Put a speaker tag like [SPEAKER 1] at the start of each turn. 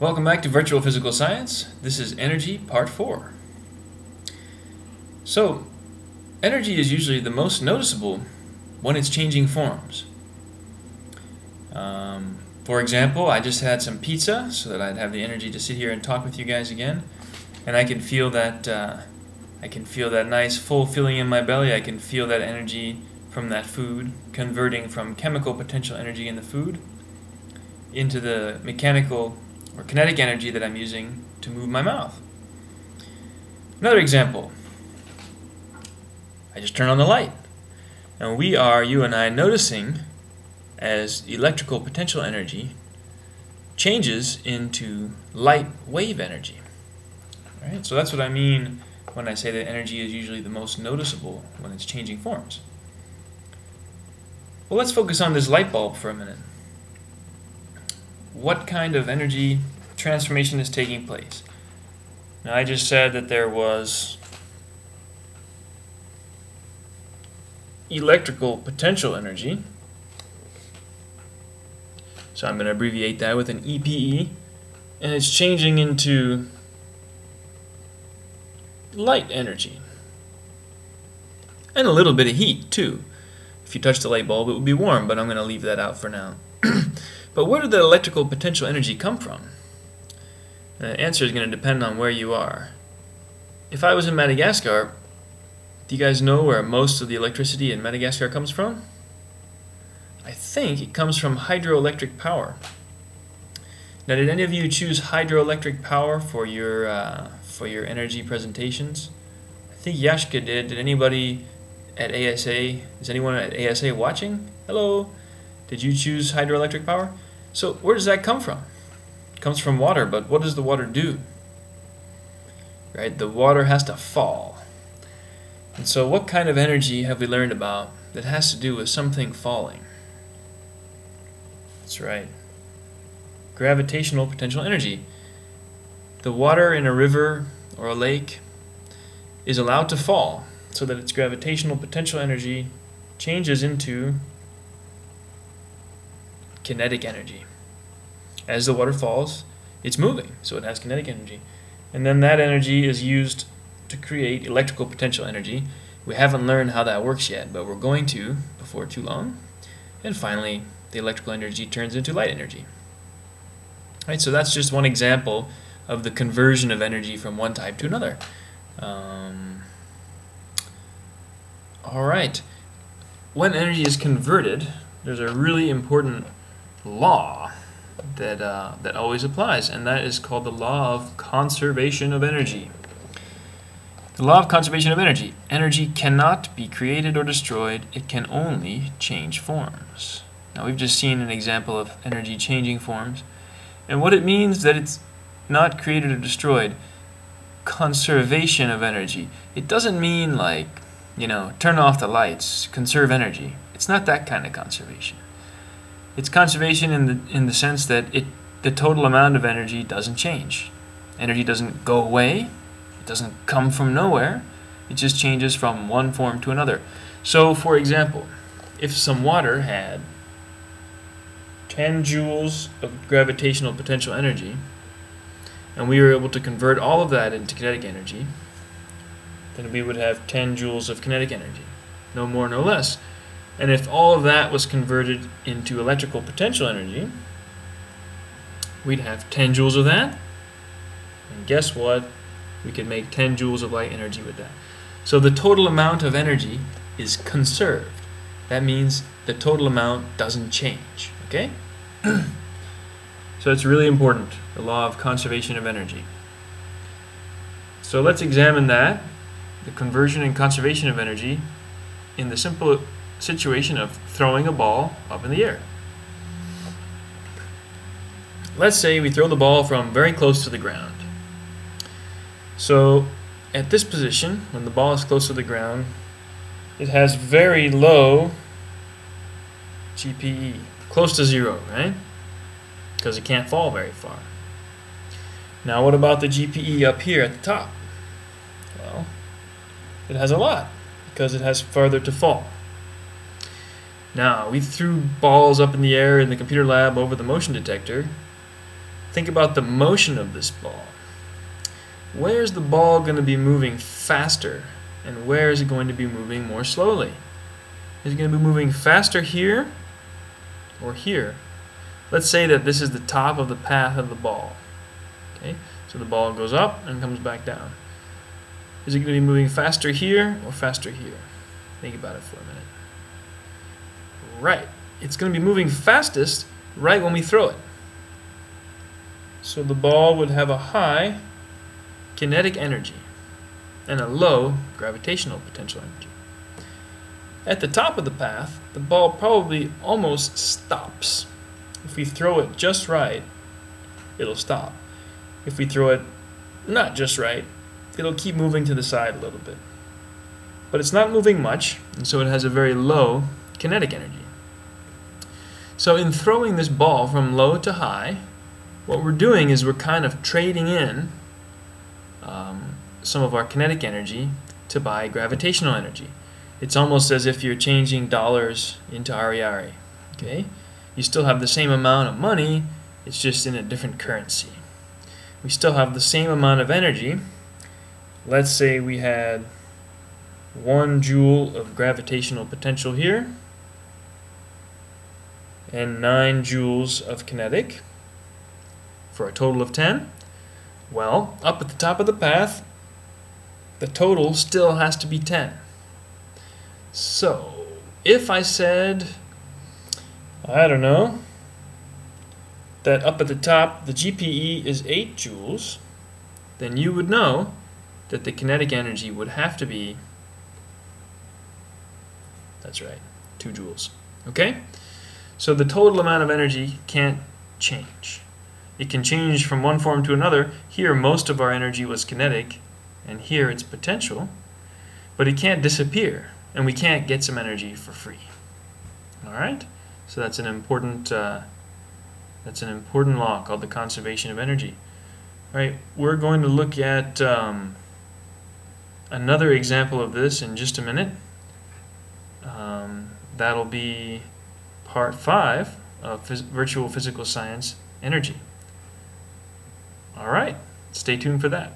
[SPEAKER 1] Welcome back to Virtual Physical Science. This is Energy Part 4. So, energy is usually the most noticeable when it's changing forms. For example, I just had some pizza so that I'd have the energy to sit here and talk with you guys again. And I can feel that nice full feeling in my belly. I can feel that energy from that food converting from chemical potential energy in the food into the mechanical or kinetic energy that I'm using to move my mouth. Another example. I just turn on the light. And you and I, noticing as electrical potential energy changes into light wave energy. Right? So that's what I mean when I say that energy is usually the most noticeable when it's changing forms. Well, let's focus on this light bulb for a minute. What kind of energy transformation is taking place? Now, I just said that there was electrical potential energy. So I'm going to abbreviate that with an EPE, and it's changing into light energy. And a little bit of heat, too. If you touch the light bulb, it would be warm, but I'm going to leave that out for now. But where did the electrical potential energy come from? The answer is going to depend on where you are. If I was in Madagascar, do you guys know where most of the electricity in Madagascar comes from? I think it comes from hydroelectric power. Now, did any of you choose hydroelectric power for your energy presentations? I think Yashka did. Did anybody at ASA? Is anyone at ASA watching? Hello. Did you choose hydroelectric power? So where does that come from? It comes from water, but what does the water do? Right? The water has to fall. And so what kind of energy have we learned about that has to do with something falling? That's right. Gravitational potential energy. The water in a river or a lake is allowed to fall so that its gravitational potential energy changes into kinetic energy. As the water falls, it's moving, so it has kinetic energy. And then that energy is used to create electrical potential energy. We haven't learned how that works yet, but we're going to before too long. And finally, the electrical energy turns into light energy. Right, so that's just one example of the conversion of energy from one type to another. All right. When energy is converted, there's a really important law that always applies, and that is called the law of conservation of energy. The law of conservation of energy. Energy cannot be created or destroyed. It can only change forms. Now, we've just seen an example of energy changing forms. And what it means that it's not created or destroyed, conservation of energy. It doesn't mean like, turn off the lights, conserve energy. It's not that kind of conservation. It's conservation in the sense that the total amount of energy doesn't change. Energy doesn't go away. It doesn't come from nowhere. It just changes from one form to another. So, for example, if some water had 10 joules of gravitational potential energy, and we were able to convert all of that into kinetic energy, then we would have 10 joules of kinetic energy. No more, no less. And if all of that was converted into electrical potential energy, we'd have 10 joules of that. And guess what? We could make 10 joules of light energy with that. So the total amount of energy is conserved. That means the total amount doesn't change. Okay? So it's really important, the law of conservation of energy. So let's examine that, the conversion and conservation of energy, in the simple situation of throwing a ball up in the air. Let's say we throw the ball from very close to the ground. So at this position, when the ball is close to the ground, it has very low GPE, close to zero, right? Because it can't fall very far. Now what about the GPE up here at the top? Well, it has a lot because it has farther to fall. Now, we threw balls up in the air in the computer lab over the motion detector, think about the motion of this ball. Where's the ball going to be moving faster, and where is it going to be moving more slowly? Is it going to be moving faster here or here? Let's say that this is the top of the path of the ball. Okay, so the ball goes up and comes back down. Is it going to be moving faster here or faster here? Think about it for a minute. Right, it's going to be moving fastest right when we throw it. So the ball would have a high kinetic energy and a low gravitational potential energy. At the top of the path, the ball probably almost stops. If we throw it just right, it'll stop. If we throw it not just right, it'll keep moving to the side a little bit. But it's not moving much, and so it has a very low kinetic energy. So in throwing this ball from low to high, what we're doing is we're kind of trading in some of our kinetic energy to buy gravitational energy. It's almost as if you're changing dollars into Ariari. Okay? You still have the same amount of money, it's just in a different currency. We still have the same amount of energy. Let's say we had 1 joule of gravitational potential here and 9 joules of kinetic for a total of 10. Well, up at the top of the path, the total still has to be 10. So, if I said, I don't know, that up at the top the GPE is 8 joules, then you would know that the kinetic energy would have to be, that's right, 2 joules. Okay? So the total amount of energy can't change. It can change from one form to another. Here most of our energy was kinetic, and here it's potential, but it can't disappear, and we can't get some energy for free. All right? So that's an important law called the conservation of energy. All right, we're going to look at another example of this in just a minute. That'll be part 5 of Virtual Physical Science Energy. All right, stay tuned for that.